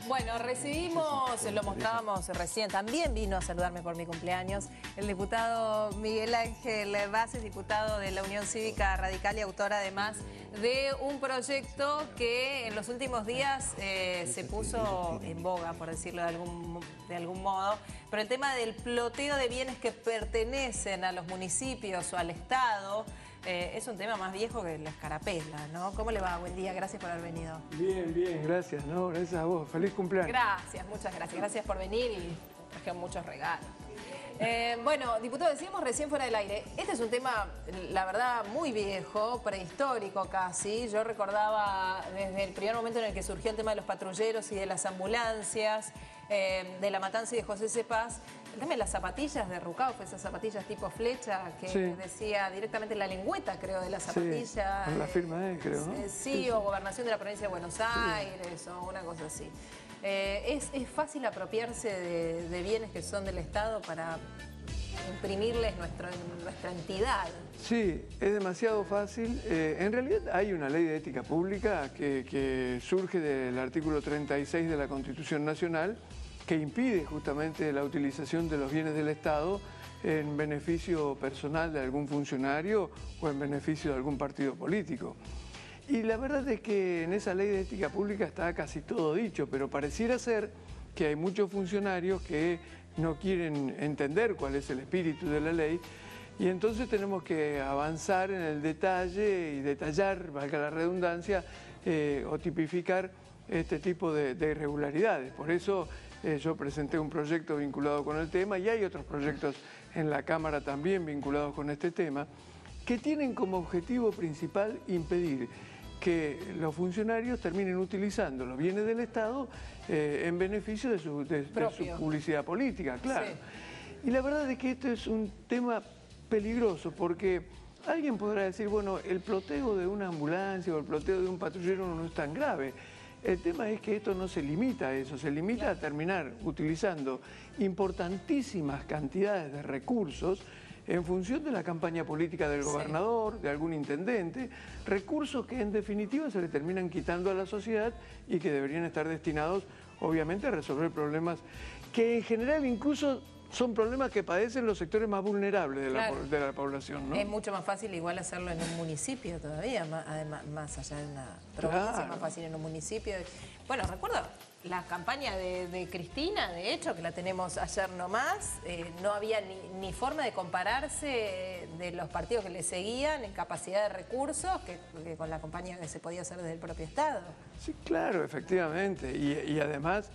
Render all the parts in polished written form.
Bueno, recibimos, lo mostrábamos recién, también vino a saludarme por mi cumpleaños, el diputado Miguel Ángel Bases, diputado de la Unión Cívica Radical y autor además de un proyecto que en los últimos días se puso en boga, por decirlo de algún modo, por el tema del ploteo de bienes que pertenecen a los municipios o al Estado. Es un tema más viejo que la escarapela, ¿no? ¿Cómo le va? Buen día, gracias por haber venido. Bien, bien, gracias, ¿no? Gracias a vos. Feliz cumpleaños. Gracias, muchas gracias. Gracias por venir y trajeron muchos regalos. Bueno, diputado, decíamos recién fuera del aire, este es un tema, la verdad, muy viejo, prehistórico casi. Yo recordaba desde el primer momento en el que surgió el tema de los patrulleros y de las ambulancias, de la matanza y de José Cepaz. El tema de las zapatillas de Rucauf, esas zapatillas tipo flecha que decía directamente la lengüeta, creo, de la zapatilla. Con la firma de él, creo, ¿no? Sí, o gobernación de la provincia de Buenos Aires, o una cosa así. ¿Es fácil apropiarse de bienes que son del Estado para imprimirles nuestra entidad? Sí, es demasiado fácil. En realidad hay una ley de ética pública que surge del artículo 36 de la Constitución Nacional que impide justamente la utilización de los bienes del Estado en beneficio personal de algún funcionario o en beneficio de algún partido político. Y la verdad es que en esa ley de ética pública está casi todo dicho, pero pareciera ser que hay muchos funcionarios que no quieren entender cuál es el espíritu de la ley y entonces tenemos que avanzar en el detalle y detallar, valga la redundancia, o tipificar este tipo de irregularidades. Por eso yo presenté un proyecto vinculado con el tema y hay otros proyectos en la Cámara también vinculados con este tema que tienen como objetivo principal impedir que los funcionarios terminen utilizando los bienes del Estado en beneficio de su publicidad política, claro. Sí. Y la verdad es que esto es un tema peligroso porque alguien podrá decir, bueno, el ploteo de una ambulancia o el ploteo de un patrullero no es tan grave. El tema es que esto no se limita a eso, se limita a terminar utilizando importantísimas cantidades de recursos en función de la campaña política del gobernador, de algún intendente, recursos que en definitiva se le terminan quitando a la sociedad y que deberían estar destinados, obviamente, a resolver problemas que en general incluso son problemas que padecen los sectores más vulnerables de la población, ¿no? Es mucho más fácil igual hacerlo en un municipio todavía, además, más allá de una provincia, es más fácil en un municipio. Bueno, recuerdo la campaña de Cristina, de hecho, que la tenemos ayer nomás, no había ni forma de compararse de los partidos que le seguían en capacidad de recursos que con la campaña que se podía hacer desde el propio Estado. Sí, claro, efectivamente. Y además,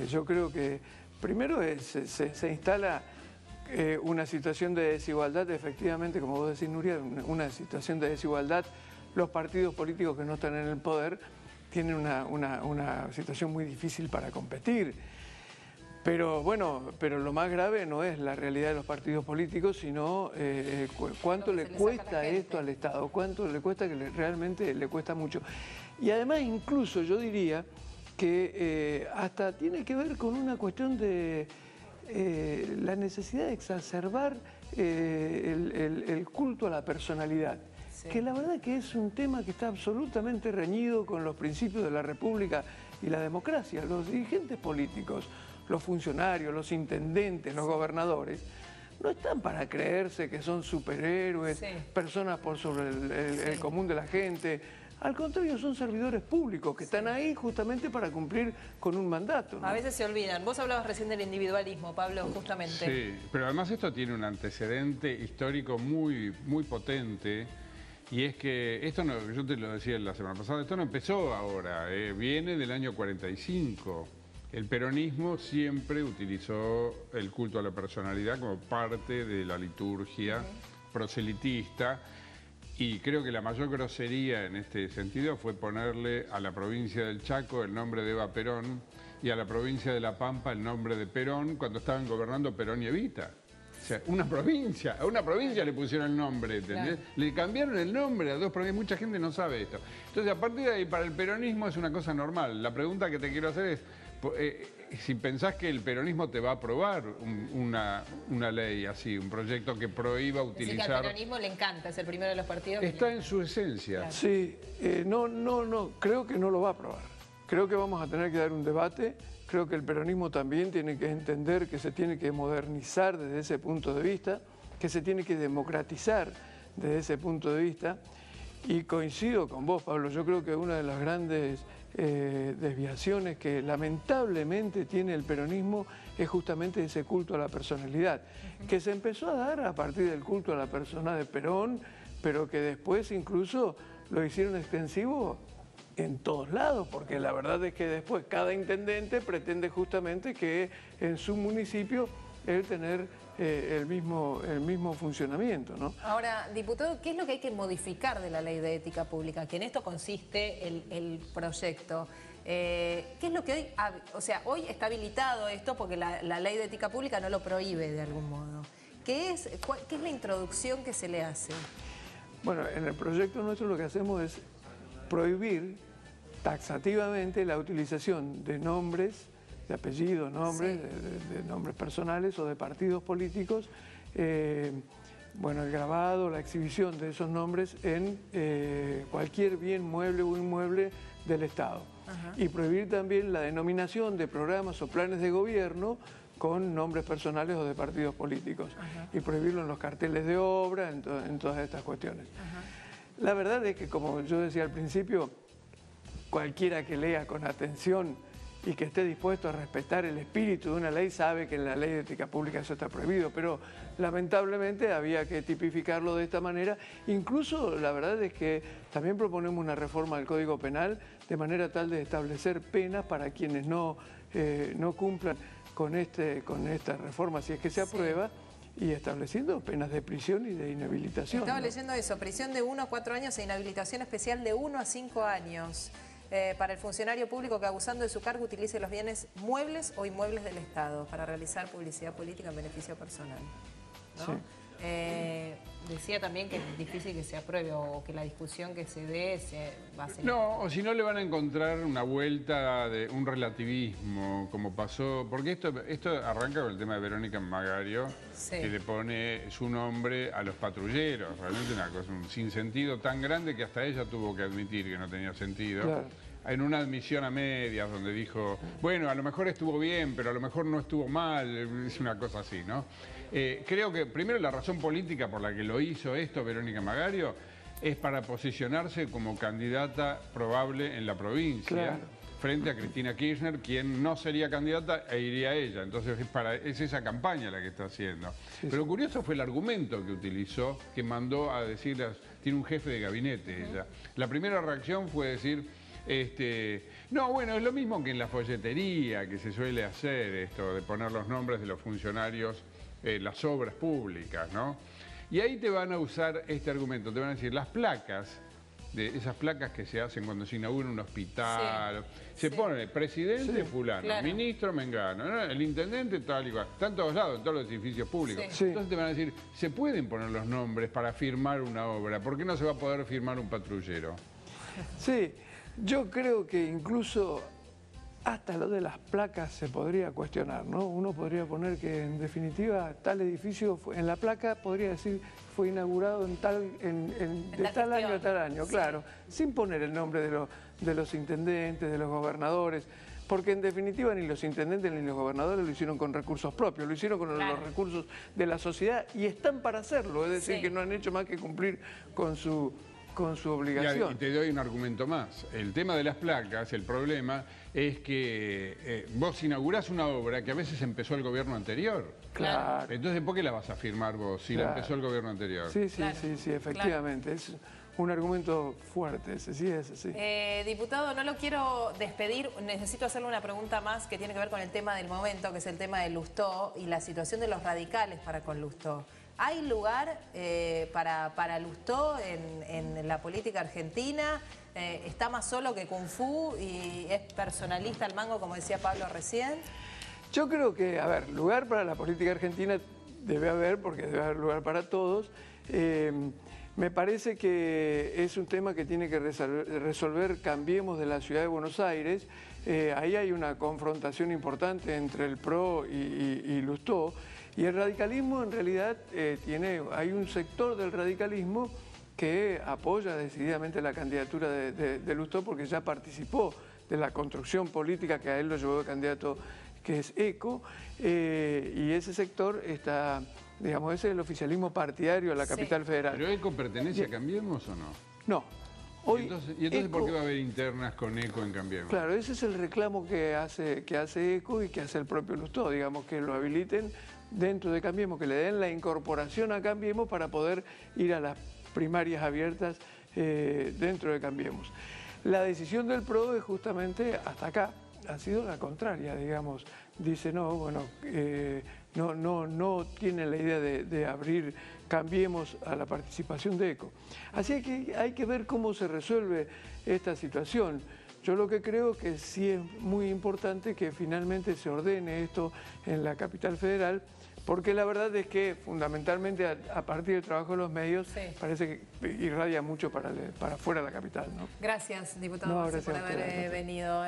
yo creo que primero se instala una situación de desigualdad, efectivamente, como vos decís, Nuria, una situación de desigualdad. Los partidos políticos que no están en el poder tienen una situación muy difícil para competir. Pero bueno, lo más grave no es la realidad de los partidos políticos, sino cuánto le cuesta esto al Estado, cuánto le cuesta, que realmente le cuesta mucho. Y además incluso yo diría que hasta tiene que ver con una cuestión de la necesidad de exacerbar el culto a la personalidad. Sí. Que la verdad que es un tema que está absolutamente reñido con los principios de la República y la democracia. Los dirigentes políticos, los funcionarios, los intendentes, los gobernadores, no están para creerse que son superhéroes, personas por sobre el común de la gente. Al contrario, son servidores públicos que están ahí justamente para cumplir con un mandato, ¿no? A veces se olvidan. Vos hablabas recién del individualismo, Pablo, justamente. Sí, pero además esto tiene un antecedente histórico muy potente. Y es que esto, no, yo te lo decía la semana pasada, esto no empezó ahora, viene del año 45. El peronismo siempre utilizó el culto a la personalidad como parte de la liturgia proselitista. Y creo que la mayor grosería en este sentido fue ponerle a la provincia del Chaco el nombre de Eva Perón y a la provincia de La Pampa el nombre de Perón cuando estaban gobernando Perón y Evita. O sea, a una provincia le pusieron el nombre, ¿entendés? Claro. Le cambiaron el nombre a dos provincias, mucha gente no sabe esto. Entonces, a partir de ahí, para el peronismo es una cosa normal. La pregunta que te quiero hacer es, si pensás que el peronismo te va a aprobar una ley así, un proyecto que prohíba utilizar... Sí, que al peronismo le encanta, es el primero de los partidos. Está en su esencia. Claro. Sí, no, creo que no lo va a aprobar. Creo que vamos a tener que dar un debate. Creo que el peronismo también tiene que entender que se tiene que modernizar desde ese punto de vista, que se tiene que democratizar desde ese punto de vista. Y coincido con vos, Pablo, yo creo que una de las grandes desviaciones que lamentablemente tiene el peronismo es justamente ese culto a la personalidad, que se empezó a dar a partir del culto a la persona de Perón, pero que después incluso lo hicieron extensivo en todos lados, porque la verdad es que después cada intendente pretende justamente que en su municipio él tener el mismo funcionamiento, ¿no? Ahora, diputado, ¿qué es lo que hay que modificar de la Ley de Ética Pública? Que en esto consiste el proyecto. ¿Qué es lo que hoy, o sea, hoy está habilitado esto porque la Ley de Ética Pública no lo prohíbe de algún modo? ¿Qué es la introducción que se le hace? Bueno, en el proyecto nuestro lo que hacemos es prohibir taxativamente la utilización de nombres, de apellidos, nombres, sí, de nombres personales o de partidos políticos, bueno, el grabado, la exhibición de esos nombres en cualquier bien mueble o inmueble del Estado. Ajá. Y prohibir también la denominación de programas o planes de gobierno con nombres personales o de partidos políticos. Ajá. Y prohibirlo en los carteles de obra, en todas estas cuestiones. Ajá. La verdad es que, como yo decía al principio, cualquiera que lea con atención y que esté dispuesto a respetar el espíritu de una ley sabe que en la Ley de Ética Pública eso está prohibido, pero lamentablemente había que tipificarlo de esta manera. Incluso la verdad es que también proponemos una reforma del Código Penal de manera tal de establecer penas para quienes no cumplan con esta reforma, si es que se aprueba, y estableciendo penas de prisión y de inhabilitación. Estaba leyendo eso, prisión de 1 a 4 años e inhabilitación especial de 1 a 5 años. Para el funcionario público que abusando de su cargo utilice los bienes muebles o inmuebles del Estado para realizar publicidad política en beneficio personal, ¿no? Sí. Decía también que es difícil que se apruebe o que la discusión que se dé se va a ser... No, o si no le van a encontrar una vuelta de un relativismo, como pasó... Porque esto arranca con el tema de Verónica Magario, sí, que le pone su nombre a los patrulleros. Realmente una cosa, un sinsentido tan grande que hasta ella tuvo que admitir que no tenía sentido. Claro. En una admisión a medias donde dijo, bueno, a lo mejor estuvo bien, pero a lo mejor no estuvo mal, es una cosa así, ¿no? Creo que primero la razón política por la que lo hizo esto Verónica Magario es para posicionarse como candidata probable en la provincia, claro, frente a Cristina Kirchner, quien no sería candidata e iría ella. Entonces es esa campaña la que está haciendo. Sí, pero curioso fue el argumento que utilizó, que mandó a decir, tiene un jefe de gabinete ella. La primera reacción fue decir... no, bueno, es lo mismo que en la folletería que se suele hacer esto de poner los nombres de los funcionarios en las obras públicas, ¿no? Y ahí te van a usar este argumento, te van a decir las placas, esas placas que se hacen cuando se inaugura un hospital, sí, se pone presidente fulano, claro, ministro mengano, ¿no? El intendente tal y cual, está en todos lados, en todos los edificios públicos. Sí. Entonces te van a decir, se pueden poner los nombres para firmar una obra, ¿por qué no se va a poder firmar un patrullero? Sí. Yo creo que incluso hasta lo de las placas se podría cuestionar, ¿no? Uno podría poner que en definitiva tal edificio, en la placa podría decir fue inaugurado de tal año a tal año, sí, claro, sin poner el nombre de los intendentes, de los gobernadores, porque en definitiva ni los intendentes ni los gobernadores lo hicieron con recursos propios, lo hicieron con los recursos de la sociedad y están para hacerlo, es decir, sí, que no han hecho más que cumplir con su obligación. Y te doy un argumento más. El tema de las placas, el problema es que vos inaugurás una obra que a veces empezó el gobierno anterior. Claro. Entonces, ¿por qué la vas a firmar vos si la empezó el gobierno anterior? Sí, sí, claro, sí, efectivamente. Claro. Es un argumento fuerte ese, sí es así. Diputado, no lo quiero despedir, necesito hacerle una pregunta más que tiene que ver con el tema del momento, que es el tema de Lustó y la situación de los radicales para con Lustó. ¿Hay lugar para Lustó en la política argentina? ¿Está más solo que Kung Fu y es personalista al mango, como decía Pablo recién? Yo creo que, a ver, lugar para la política argentina debe haber, porque debe haber lugar para todos. Me parece que es un tema que tiene que resolver Cambiemos de la Ciudad de Buenos Aires. Ahí hay una confrontación importante entre el PRO y Lustó. Y el radicalismo en realidad hay un sector del radicalismo que apoya decididamente la candidatura de Lustó porque ya participó la construcción política que a él lo llevó de candidato, que es ECO, y ese sector está, digamos, ese es el oficialismo partidario a la capital federal. ¿Pero ECO pertenece a Cambiemos o no? No. Hoy, ¿Y entonces ECO, por qué va a haber internas con ECO en Cambiemos? Claro, ese es el reclamo que hace ECO y que hace el propio Lustó, digamos, que lo habiliten dentro de Cambiemos, que le den la incorporación a Cambiemos para poder ir a las primarias abiertas dentro de Cambiemos. La decisión del PRO es justamente hasta acá, ha sido la contraria, digamos. Dice, no, bueno, no tiene la idea de abrir Cambiemos a la participación de ECO. Así que hay que ver cómo se resuelve esta situación. Yo lo que creo que sí es muy importante que finalmente se ordene esto en la capital federal, porque la verdad es que fundamentalmente a partir del trabajo de los medios parece que irradia mucho para afuera de la capital, ¿no? Gracias, diputado, por haber venido.